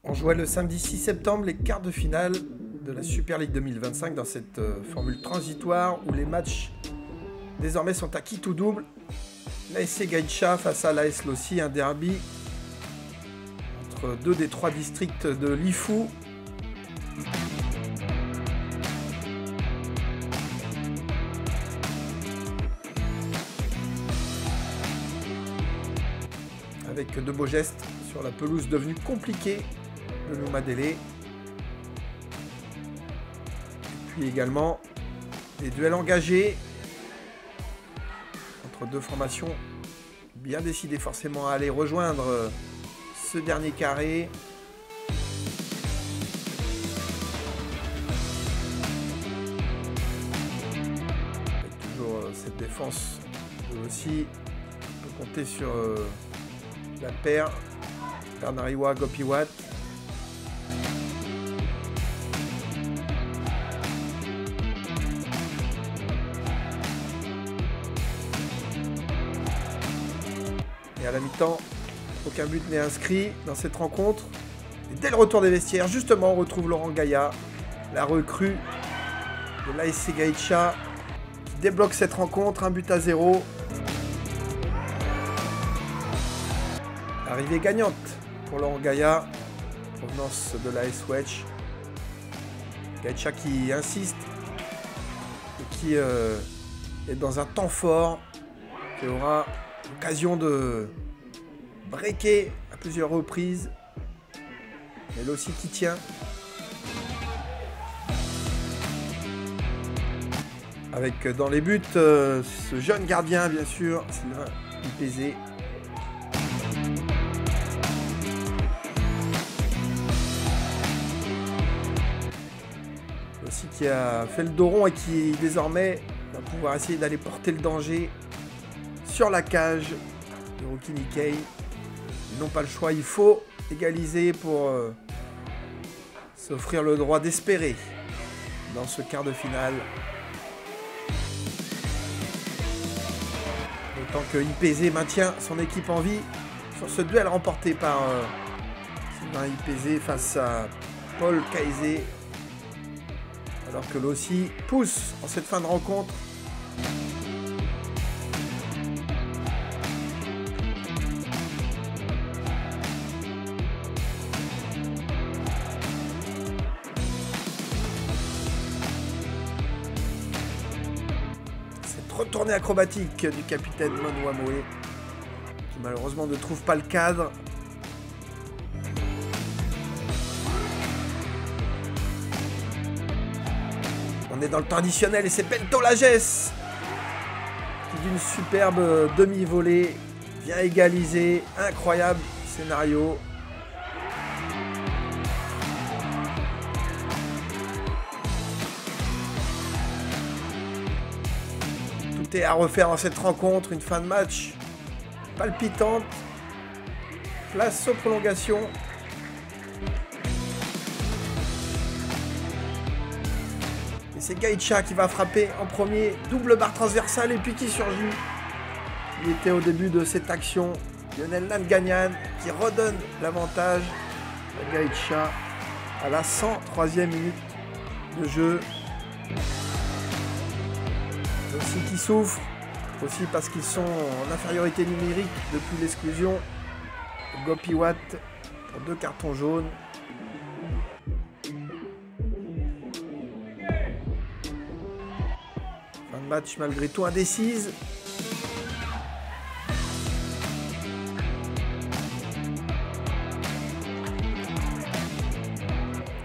On jouait le samedi 6 septembre les quarts de finale de la Super League 2025 dans cette formule transitoire où les matchs désormais sont à quitte ou double. L'ASC Gaïcha face à l'AS Lossi, un derby entre deux des trois districts de l'Ifou. Avec de beaux gestes sur la pelouse devenue compliquée de Noumadélé. Puis également des duels engagés entre deux formations bien décidées forcément à aller rejoindre ce dernier carré. Avec toujours cette défense aussi, on peut compter sur la paire Bernariwa Gopiwat. Et à la mi-temps, aucun but n'est inscrit dans cette rencontre. Et dès le retour des vestiaires, justement, on retrouve Laurent Gaïa, la recrue de l'ASC Gaïcha, qui débloque cette rencontre, 1-0. Arrivée gagnante pour Laurent Gaïa, provenance de l'AS Wedge. Gaïcha qui insiste et qui est dans un temps fort, qui aura l'occasion de breaker à plusieurs reprises. Elle aussi qui tient. Avec dans les buts ce jeune gardien bien sûr, Sylvain Ipézé. Aussi qui a fait le dos rond et qui désormais va pouvoir essayer d'aller porter le danger sur la cage de Rookie Nikkei. Ils n'ont pas le choix, il faut égaliser pour s'offrir le droit d'espérer dans ce quart de finale. Autant que Ipézé maintient son équipe en vie sur ce duel remporté par Sylvain Ipézé face à Paul Kaizé. Alors que Lossi pousse en cette fin de rencontre. Cette retournée acrobatique du capitaine Monwa Moé, qui malheureusement ne trouve pas le cadre. On est dans le temps additionnel et c'est Bento Lages qui d'une superbe demi-volée vient égaliser. Incroyable scénario. Tout est à refaire dans cette rencontre. Une fin de match palpitante. Place aux prolongations. Et c'est Gaïcha qui va frapper en premier, double barre transversale et puis qui surgit. Il était au début de cette action, Lionel Nanganyan qui redonne l'avantage à Gaïcha à la 103e minute de jeu. Aussi qui souffre, aussi parce qu'ils sont en infériorité numérique depuis l'exclusion. Gopiwat pour 2 cartons jaunes. Match malgré tout indécise.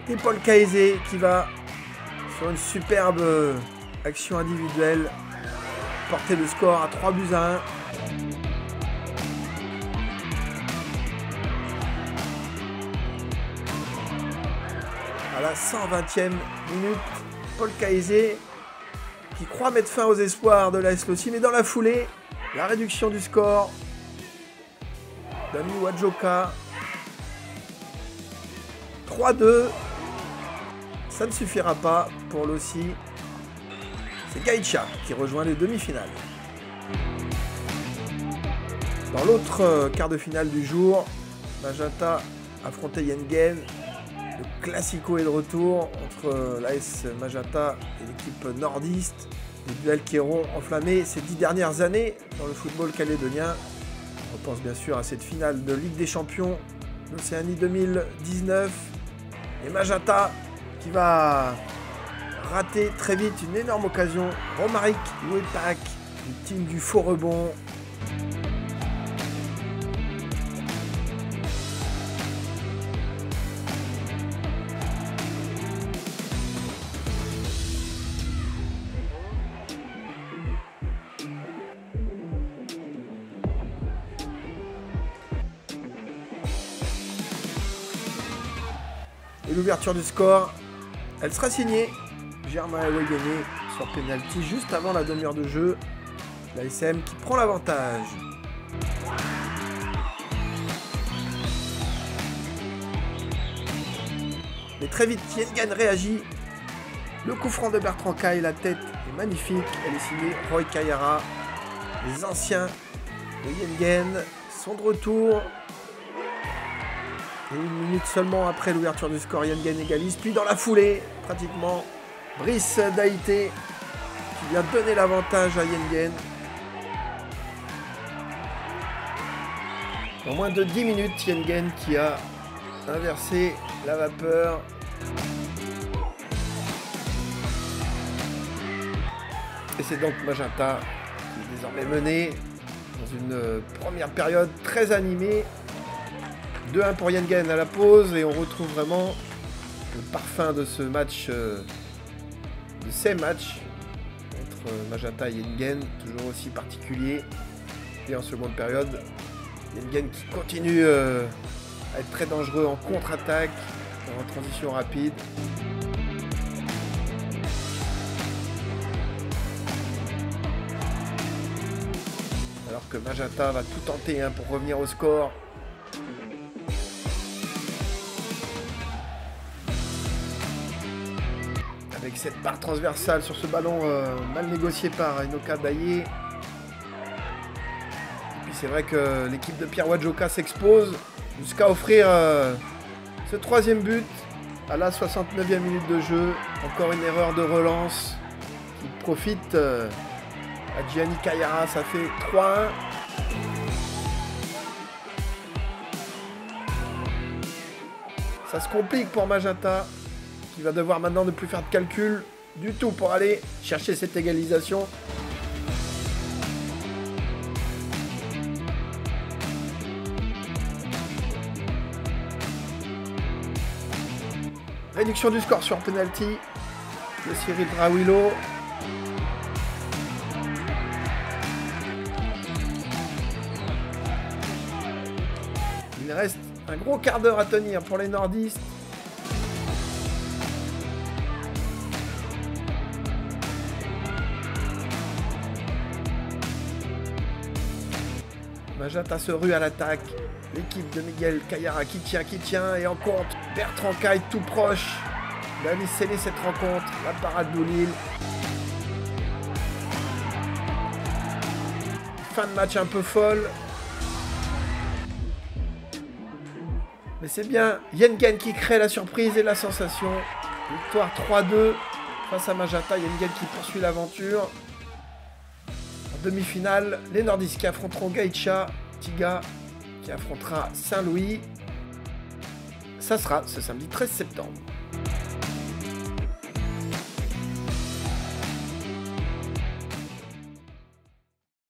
Et Paul Kaizé qui va sur une superbe action individuelle porter le score à 3-1. À la 120e minute, Paul Kaizé qui croit mettre fin aux espoirs de l'AS Lossi, mais dans la foulée, la réduction du score d'Ami Wadjoka. 3-2. Ça ne suffira pas pour Lossi. C'est Gaïcha qui rejoint les demi-finales. Dans l'autre quart de finale du jour, Magenta affronter Yengen. Le classico est de retour entre l'AS Magenta et l'équipe nordiste. Des duels qui auront enflammé ces 10 dernières années dans le football calédonien. On pense bien sûr à cette finale de Ligue des Champions d'Océanie 2019. Et Magenta qui va rater très vite une énorme occasion. Romaric Louepac, victime du faux rebond. Et l'ouverture du score, elle sera signée. Germain Awegene sur penalty juste avant la demi-heure de jeu. L'ASM qui prend l'avantage. Mais très vite, Yengen réagit. Le coup franc de Bertrand Caille, la tête est magnifique. Elle est signée Roy Kayara. Les anciens de Yengen sont de retour. Et une minute seulement après l'ouverture du score, Yengen égalise. Puis dans la foulée, pratiquement, Brice Daïté qui vient donner l'avantage à Yengen. En moins de 10 minutes, Yengen qui a inversé la vapeur. Et c'est donc Magenta qui est désormais mené dans une première période très animée. 2-1 pour Yengen à la pause et on retrouve vraiment le parfum de ce match, de ces matchs entre Magenta et Yengen, toujours aussi particulier. Et en seconde période, Yengen qui continue à être très dangereux en contre-attaque, en transition rapide. Alors que Magenta va tout tenter pour revenir au score. Avec cette barre transversale sur ce ballon mal négocié par Inoka Daye. Et puis c'est vrai que l'équipe de Pierre Wadjoka s'expose jusqu'à offrir ce troisième but à la 69e minute de jeu. Encore une erreur de relance qui profite à Gianni Kayara. Ça fait 3-1. Ça se complique pour Magenta, qui va devoir maintenant ne plus faire de calcul du tout pour aller chercher cette égalisation. Réduction du score sur penalty de Cyril Drawilo. Il reste un gros quart d'heure à tenir pour les nordistes. Magenta se rue à l'attaque. L'équipe de Miguel Kayara qui tient et en compte. Bertrand Caille tout proche d'aller sceller cette rencontre. La parade d'Oulil. Fin de match un peu folle. Mais c'est bien Yengen qui crée la surprise et la sensation. Victoire 3-2 face à Magenta. Yengen qui poursuit l'aventure. En demi-finale, les nordistes qui affronteront Gaïcha. Tiga qui affrontera Saint-Louis. Ça sera ce samedi 13 septembre.